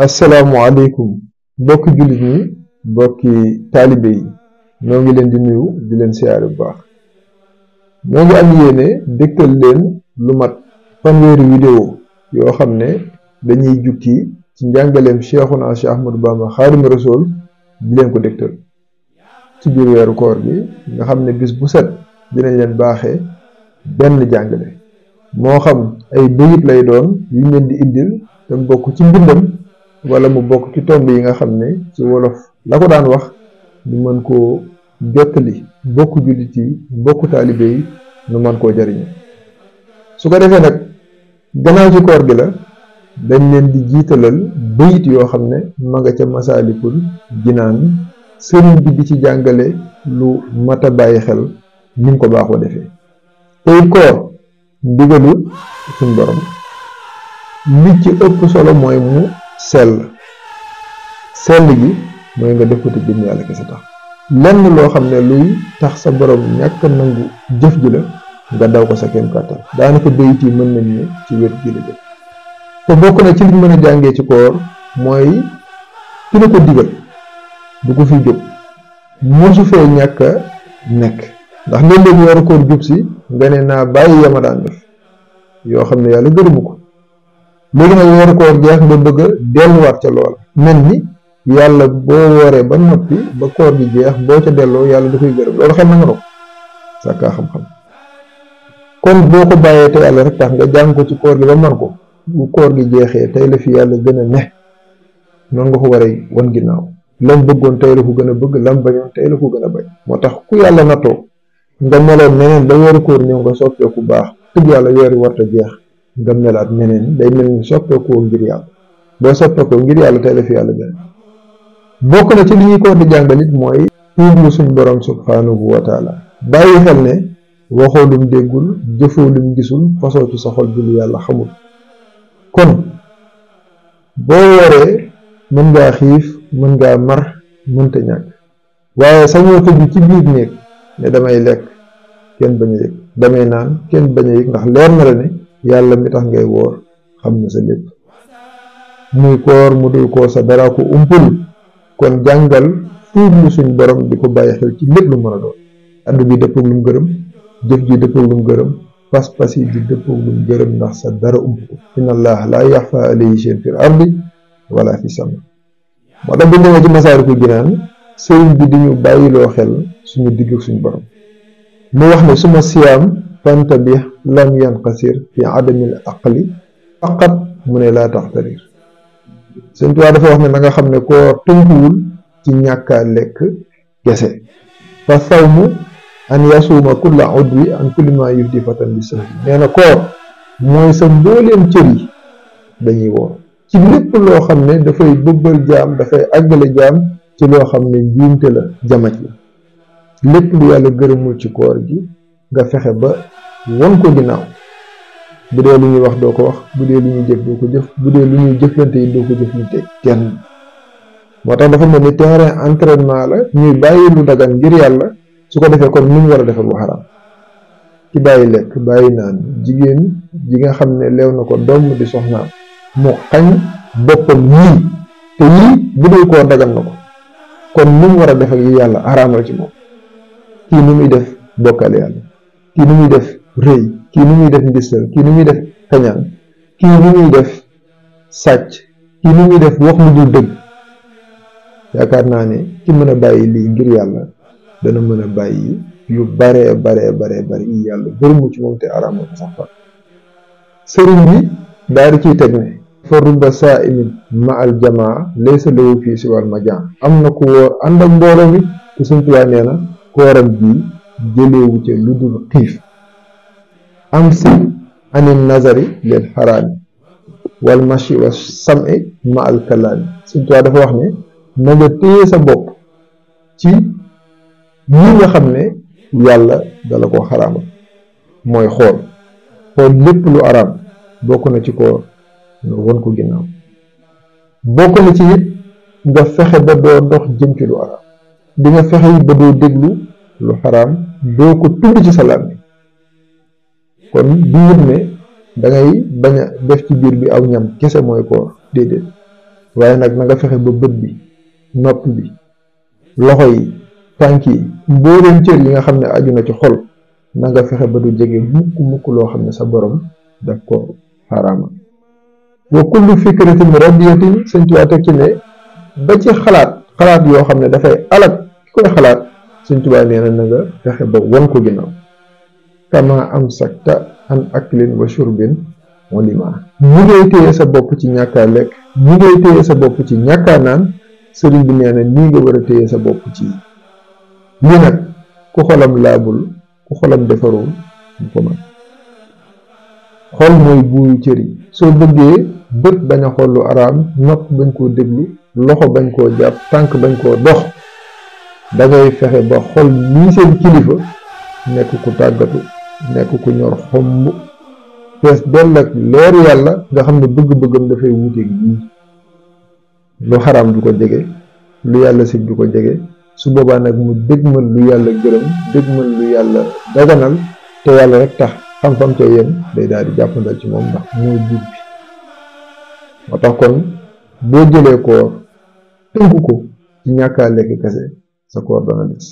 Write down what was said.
asalaamualeykum mbokki jullit ñi mbokki taalibe yi ñoo ngi leen di nuyu di leen siyaare bu baax ñoo ngi am yéene dégtal leen lu mat fanweeri vidéo yoo xam ne dañuy jukki ci njàngaleem Cheikhuna Cheikh Ahmadou Bamba Xaadimu Rasuul di leen ko dégtal ci biir weeru koor gi nga xam ne bis bu set dinañ leen baaxee benn jàngale moo xam ay bayit lay doon yu leen di indil te bokk ci mbindam wala mu bokk ci tomb yi nga xam ne ci wolof la ko daan wax ñu mën koo jottali bokk jullit yi bokk taalibe yi ñu mën koo jariñu su ko defee nag gannaaw ci koor gi la dañ leen di jiitalal bayit yoo xam ne ma nga ca Masaalikul Jinaan sëriñ bi di ci jàngale lu mat a bàyyi xel ni mu ko baaxoo defee te it koor ndigalul suñ borom li ci ëpp solo mooy mu sell gi mooy nga def ko te jëm yàlla kese tax lenn loo xam ne luy tax sa borom ñàkk nangu jëf ji la nga daw ko sa kem kàttan daanaka bayit yi mën nañ ne ci wet gi la jëf te bokk na ci liñ mën a jàngee ci koor mooy ki la ko digal du ko fi jóg mosu fee ñàkk a nekk ndax léeg-léeg weeru koor jub si nga ne naa bàyyi yama daan def yoo xam ne yàlla gërëmu ko léegi nag weeru koor jeex nga bëgg a delluwaat ca loola mel ni yàlla boo wooree ba noppi ba koor gi jeex boo ca delloo yàlla da koy gërëm loolu xam na nga ko sàkkaa xam-xam kon boo ko bàyyee te yàlla rek tax nga jàng ko ci koor gi ba man ko bu koor gi jeexee tey la fi yàlla gën a ne noonu nga ko waree wan ginnaaw lam bëggoon tey la ko gën a bëgg lam bañoon tey la ko gën a bañ moo tax ku yàlla nattoo nga meloon neneen ba weeru koor ñëw nga soppeeku baax tëgg yàlla weeru warta jeex nga melaat neneen day mel ni soppeekoo ngir yàlla boo soppeekoo ngir yàlla tey la fi yàlla gën bokk na ci li ñuy koor di jàngal it mooy tuublu suñ borom subhanahu wa taala bàyyi xel ne waxoo lum déggul jëfoo lum gisul fasoo ci sa xol bi lu yàlla xamul kon boo wooree mën ngaa xiif mën ngaa mar mënta ñàkk waaye sañoo tëju ci biir néeg ne damay lekk kenn bañ a yëg damay naan kenn bañ a yëg ndax leer na la ne yàlla mi tax ngay woor xam na sa lépp muy koor mu dul koor sa dara ko umpul kon jàngal tuublu suñ borom di ko bàyyi xel ci lépp lu mën a doon addu bi dëppoog lu mu gërëm jëf ji dëppoog lu mu gërëm pas-pas yi di dëppoog lu mu gërëm ndax sa dara ump ko inna allah laa yaxfa alayhi shay'un fil ardi wala fi sama moo tax bu ñu demee ci Masaalikul Jinaan sëriñ bi di ñu bàyyiloo xel suñu digg suñu borom mu wax ne suma siyaam fantabih lam yanqasir fi adamil aqli faqat mu ne laa taxtarir Sëriñ Tuubaa dafa wax ne na nga xam ne koor tënkuwul ci ñàkkaa lekk gese fa sawmu an yasuuma kulla udwi an kulli ma yufdi fatan bi sahri nee na koor mooy sa mbooleem cër yi dañuy woor ci lépp loo xam ne dafay bëbbal jaam dafay àggale jaam ci loo xam ne njuumte la jamaj la lépp lu yàlla gërëmul ci koor gi nga fexe ba won ko ginnaaw bu dee lu ñuy wax doo ko wax bu dee lu ñuy jëf doo ko jëf bu dee lu ñuy jëflante yi doo ko jëflante kenn moo tax dafa mel ni terrain entraînement la ñuy bàyyi lu dagan ngir yàlla su ko defee kon ni ñu war a defal bu xaraam ki bàyyi lekk bàyyi naan jigéen ji nga xam ne leew na ko doom di soxnaam mu xañ boppam yii te yii bu dul koo dagan na ko kon ni mu war a def ak yi yàlla araamal ci moom kii ni muy def bokkale yàlla kii ni muy def rëy kii ni muy def ndistal kii ni muy def kañaan kii ni muy def sàcc kii ni muy def wax lu dul dëgg yaakaar naa ne ki mën a bàyyi lii ngir yàlla dana mën a bàyyi yu baree bari yi yàlla bërëmu ci moom te araamal ko sax fa sëriñ bi daal di ciy teg ne fa rubba saa'imin ma al jamaa laysa lahu fii siwal majaa am na ku wóor ànd ak mbooloo mi te Sëriñ Tuubaa nee na kooram bii jëleewu ca lu dul xiif am si anin nazari leen xaraami wal mashi wa sam'i ma al kalaami Sëriñ Tuubaa dafa wax ne na nga téye sa bopp ci ñi nga xam ne yàlla dala ko xaraamal mooy xool lépp lu araam bokk na ci koor nga won ko ginnaaw bokk na ci it nga fexe ba doo dox jëm ci lu araam di nga fexe it ba doo déglu lu xaraam doo ko tudd ci sa làmmiñ kon du wut ne dangay bañ a def ci biir bi aw ñam kese mooy koor déedéet waaye nag na nga fexe ba bët bi, nopp bi, loxo yi, tànk yi, mbooleem cër yi nga xam ne aju na ci xol na nga fexe ba du jege mukk loo xam ne sa borom daf ko xaraama. wa kullu fikratin radiyatin Sëñ Tuubaa teg ci ne ba ci xalaat yoo xam ne dafay alak ki koy xalaat Sëñ Tuubaa nee na nga fexe ba won ko ginnaaw. kama am sakta an aklin wa shurbin wa lima ñi ngay téye sa bopp ci ñàkkaa lekk, ñi ngay téye sa bopp ci ñàkkaa naan, sëriñ bi nee na nii nga war a téye sa bopp ci lii nag ku xolam laabul, ku xolam defarul mu ko man. xol mooy buuyu cër yi, soo bëggee bët bañ a xool lu araam, nopp bañ koo déglu, loxo bañ koo jàpp, tànk bañ koo dox, dangay fexe ba xol nii seen kilifa nekk ku tàggatu, nekk ku ñor xomb, fees dell ak leeru yàlla nga xam ne bëgg-bëggam dafay wuuteeg yii. lu xaraam du ko jege, lu yàlla sib du ko jege, su boobaa nag mu dégmal lu yàlla gërëm, dégmal lu yàlla daganal te yàlla rek tax, xam-xam te yem day daal di jàppandal ci moom ndax mooy buur bi. moo tax kon boo jëlee koor tënk ko ci ñàkkaa lekk kese sa koor dana des.